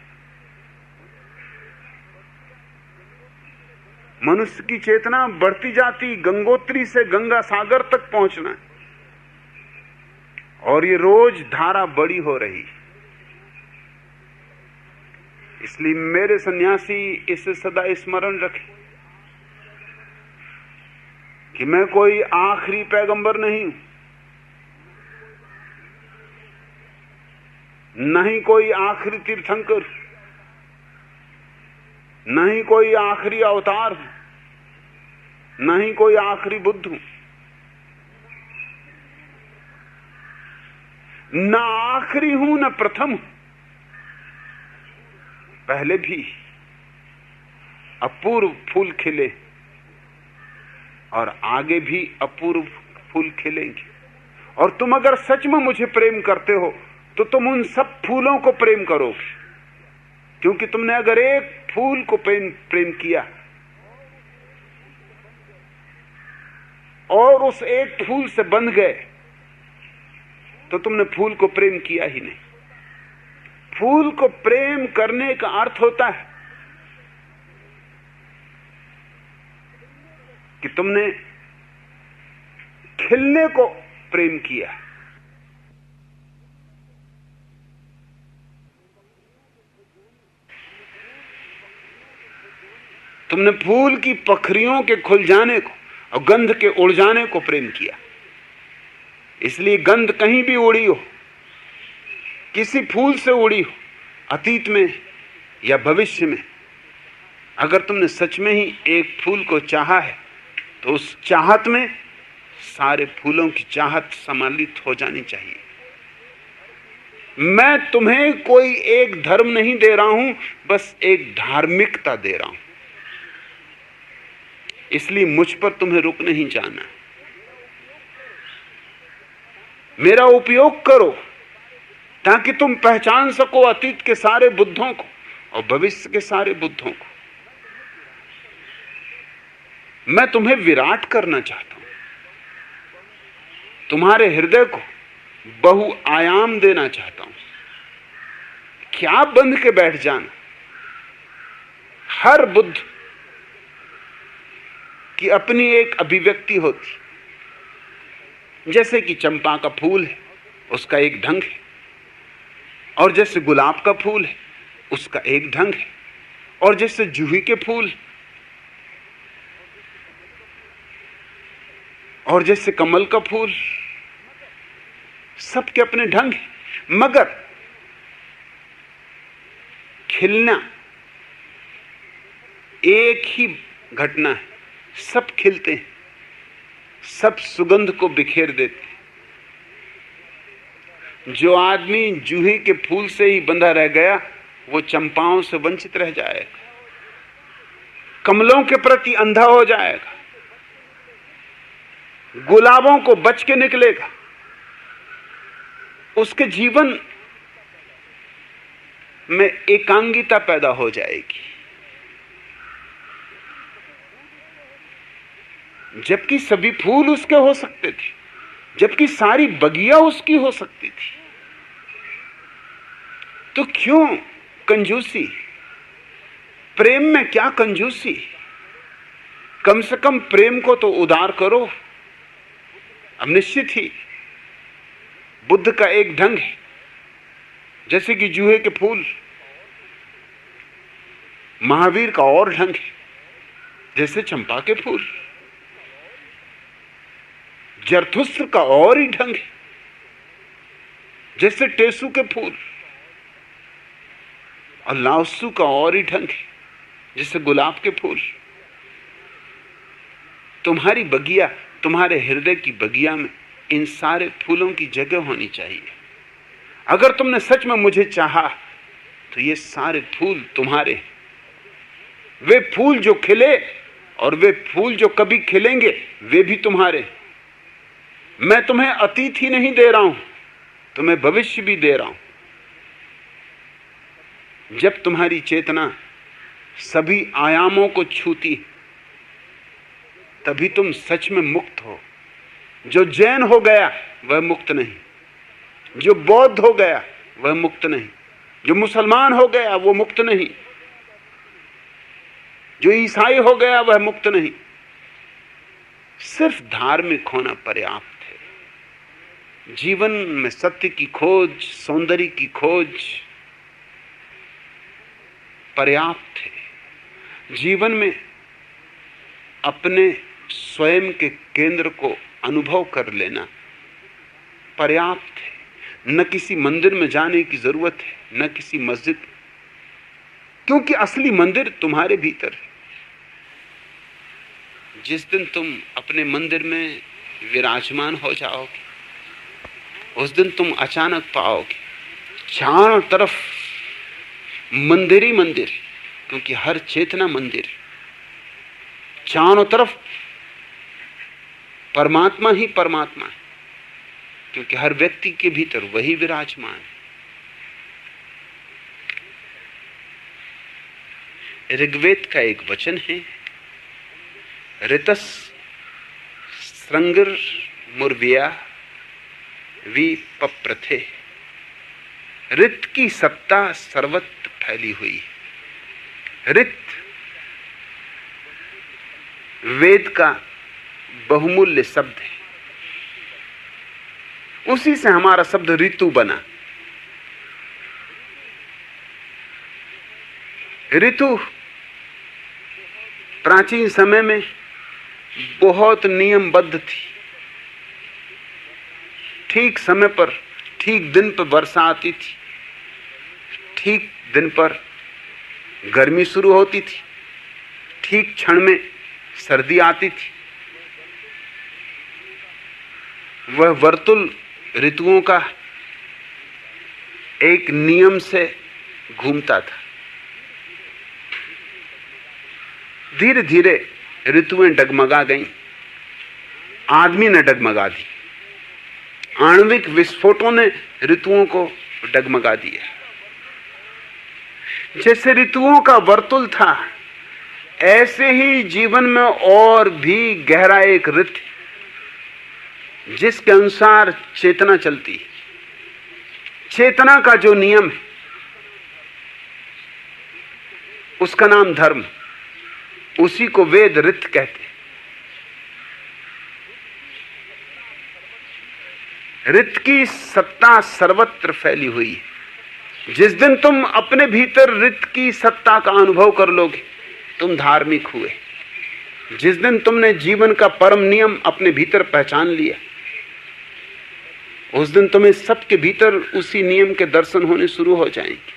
Speaker 1: मनुष्य की चेतना बढ़ती जाती, गंगोत्री से गंगा सागर तक पहुंचना है, और ये रोज धारा बड़ी हो रही। इसलिए मेरे सन्यासी इसे सदा स्मरण रखें कि मैं कोई आखिरी पैगंबर नहीं हूं, न ही कोई आखिरी तीर्थंकर, न ही कोई आखिरी अवतार हूं, न ही कोई आखिरी बुद्ध हूं, न आखिरी हूं न प्रथम हूं। पहले भी अपूर्व फूल खिले और आगे भी अपूर्व फूल खिलेंगे। और तुम अगर सच में मुझे प्रेम करते हो तो तुम उन सब फूलों को प्रेम करोगे, क्योंकि तुमने अगर एक फूल को प्रेम किया और उस एक फूल से बंध गए तो तुमने फूल को प्रेम किया ही नहीं। फूल को प्रेम करने का अर्थ होता है कि तुमने खिलने को प्रेम किया। तुमने फूल की पखरियों के खुल जाने को और गंध के उड़ जाने को प्रेम किया। इसलिए गंध कहीं भी उड़ी हो, किसी फूल से उड़ी हो, अतीत में या भविष्य में, अगर तुमने सच में ही एक फूल को चाहा है तो उस चाहत में सारे फूलों की चाहत सम्मिलित हो जानी चाहिए। मैं तुम्हें कोई एक धर्म नहीं दे रहा हूं, बस एक धार्मिकता दे रहा हूं। इसलिए मुझ पर तुम्हें रुक नहीं जाना। मेरा उपयोग करो ताकि तुम पहचान सको अतीत के सारे बुद्धों को और भविष्य के सारे बुद्धों को। मैं तुम्हें विराट करना चाहता हूं, तुम्हारे हृदय को बहुआयाम देना चाहता हूं। क्या बंध के बैठ जाना। हर बुद्ध की अपनी एक अभिव्यक्ति होती, जैसे कि चंपा का फूल है, उसका एक ढंग है, और जैसे गुलाब का फूल है, उसका एक ढंग है, और जैसे जूही के फूल, और जैसे कमल का फूल, सबके अपने ढंग है। मगर खिलना एक ही घटना है। सब खिलते हैं, सब सुगंध को बिखेर देते हैं। जो आदमी जूही के फूल से ही बंधा रह गया, वो चंपाओं से वंचित रह जाएगा, कमलों के प्रति अंधा हो जाएगा, गुलाबों को बच के निकलेगा। उसके जीवन में एकांगिता पैदा हो जाएगी, जबकि सभी फूल उसके हो सकते थे, जबकि सारी बगिया उसकी हो सकती थी। तो क्यों कंजूसी? प्रेम में क्या कंजूसी? कम से कम प्रेम को तो उदार करो। अब निश्चित ही बुद्ध का एक ढंग है, जैसे कि जूहे के फूल। महावीर का और ढंग है, जैसे चंपा के फूल। जरथुस्त्र का और ही ढंग है, जैसे टेसु के फूल। और लाओत्सु का और ही ढंग है, जैसे गुलाब के फूल। तुम्हारी बगिया, तुम्हारे हृदय की बगिया में इन सारे फूलों की जगह होनी चाहिए। अगर तुमने सच में मुझे चाहा तो ये सारे फूल तुम्हारे हैं। वे फूल जो खिले और वे फूल जो कभी खिलेंगे, वे भी तुम्हारे हैं। मैं तुम्हें अतीत ही नहीं दे रहा हूं, तुम्हें भविष्य भी दे रहा हूं। जब तुम्हारी चेतना सभी आयामों को छूती, तभी तुम सच में मुक्त हो। जो जैन हो गया वह मुक्त नहीं, जो बौद्ध हो गया वह मुक्त नहीं, जो मुसलमान हो गया वो मुक्त नहीं, जो ईसाई हो गया वह मुक्त नहीं। सिर्फ धार्मिक होना पर्याप्त है। जीवन में सत्य की खोज, सौंदर्य की खोज पर्याप्त है। जीवन में अपने स्वयं के केंद्र को अनुभव कर लेना पर्याप्त है। न किसी मंदिर में जाने की जरूरत है, न किसी मस्जिद, क्योंकि असली मंदिर तुम्हारे भीतर है। जिस दिन तुम अपने मंदिर में विराजमान हो जाओगे, उस दिन तुम अचानक पाओगे चारों तरफ मंदिर ही मंदिर, क्योंकि हर चेतना मंदिर है। चारों तरफ परमात्मा ही परमात्मा है, क्योंकि हर व्यक्ति के भीतर वही विराजमान है। ऋग्वेद का एक वचन है, ऋतस श्रृंगिर मुर्विया वि पप्रथे। ऋत की सत्ता सर्वत्र फैली हुई। ऋत वेद का बहुमूल्य शब्द है, उसी से हमारा शब्द ऋतु बना। ऋतु प्राचीन समय में बहुत नियमबद्ध थी। ठीक समय पर, ठीक दिन पर वर्षा आती थी, ठीक दिन पर गर्मी शुरू होती थी, ठीक क्षण में सर्दी आती थी। वह वर्तुल ऋतुओं का एक नियम से घूमता था। धीरे धीरे ऋतुएं डगमगा गईं, आदमी ने डगमगा दी। आणविक विस्फोटों ने ऋतुओं को डगमगा दिया। जैसे ऋतुओं का वर्तुल था, ऐसे ही जीवन में और भी गहरा एक रित जिसके अनुसार चेतना चलती है। चेतना का जो नियम है उसका नाम धर्म, उसी को वेद रित कहते हैं। रित की सत्ता सर्वत्र फैली हुई है। जिस दिन तुम अपने भीतर रित की सत्ता का अनुभव कर लोगे, तुम धार्मिक हुए। जिस दिन तुमने जीवन का परम नियम अपने भीतर पहचान लिया, उस दिन तुम्हें सबके भीतर उसी नियम के दर्शन होने शुरू हो जाएंगे।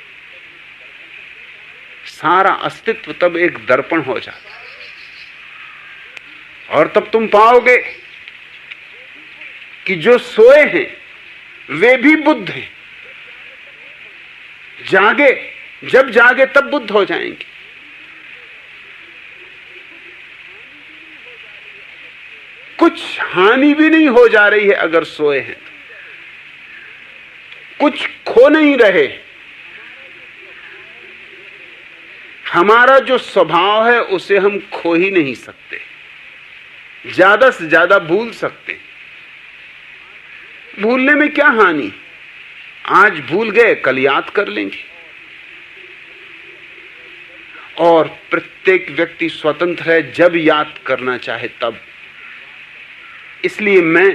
Speaker 1: सारा अस्तित्व तब एक दर्पण हो जाता, और तब तुम पाओगे कि जो सोए हैं वे भी बुद्ध हैं। जागे, जब जागे तब बुद्ध हो जाएंगे। कुछ हानि भी नहीं हो जा रही है अगर सोए हैं, कुछ खो नहीं रहे। हमारा जो स्वभाव है उसे हम खो ही नहीं सकते, ज्यादा से ज्यादा भूल सकते। भूलने में क्या हानि? आज भूल गए, कल याद कर लेंगे। और प्रत्येक व्यक्ति स्वतंत्र है जब याद करना चाहे तब। इसलिए मैं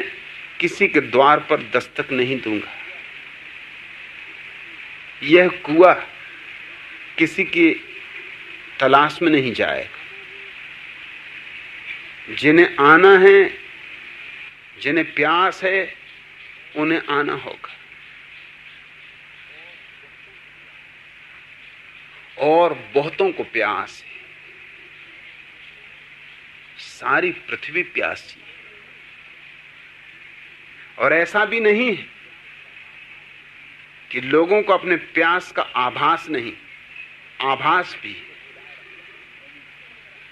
Speaker 1: किसी के द्वार पर दस्तक नहीं दूंगा। यह कुआं किसी की तलाश में नहीं जाएगा। जिन्हें आना है, जिन्हें प्यास है, उन्हें आना होगा। और बहुतों को प्यास है, सारी पृथ्वी प्यासी है। और ऐसा भी नहीं है कि लोगों को अपने प्यास का आभास नहीं, आभास भी है,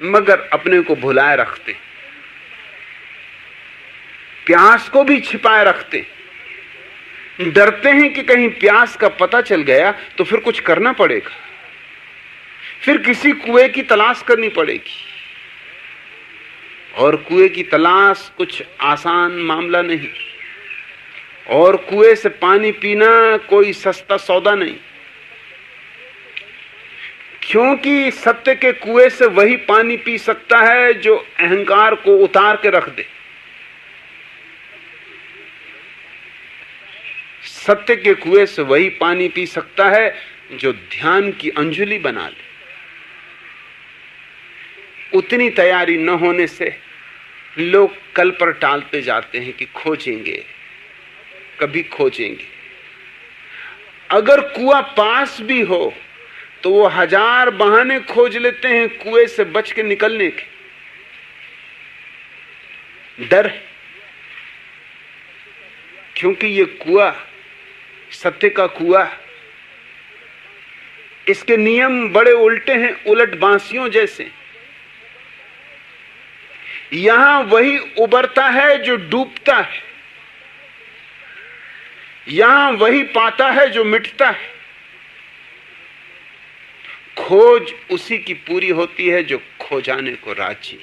Speaker 1: मगर अपने को भुलाए रखते, प्यास को भी छिपाए रखते। डरते हैं कि कहीं प्यास का पता चल गया तो फिर कुछ करना पड़ेगा, फिर किसी कुएं की तलाश करनी पड़ेगी। और कुएं की तलाश कुछ आसान मामला नहीं, और कुएं से पानी पीना कोई सस्ता सौदा नहीं। क्योंकि सत्य के कुएं से वही पानी पी सकता है जो अहंकार को उतार के रख दे। सत्य के कुएं से वही पानी पी सकता है जो ध्यान की अंजुलि बना ले। उतनी तैयारी न होने से लोग कल पर टालते जाते हैं कि खोजेंगे, कभी खोजेंगे। अगर कुआं पास भी हो तो वो 1000 बहाने खोज लेते हैं कुएं से बच के निकलने के। डर, क्योंकि ये कुआं सत्य का कुआं, इसके नियम बड़े उल्टे हैं, उलट बांसियों जैसे। यहां वही उबरता है जो डूबता है, यहां वही पाता है जो मिटता है। खोज उसी की पूरी होती है जो खो जाने को राजी।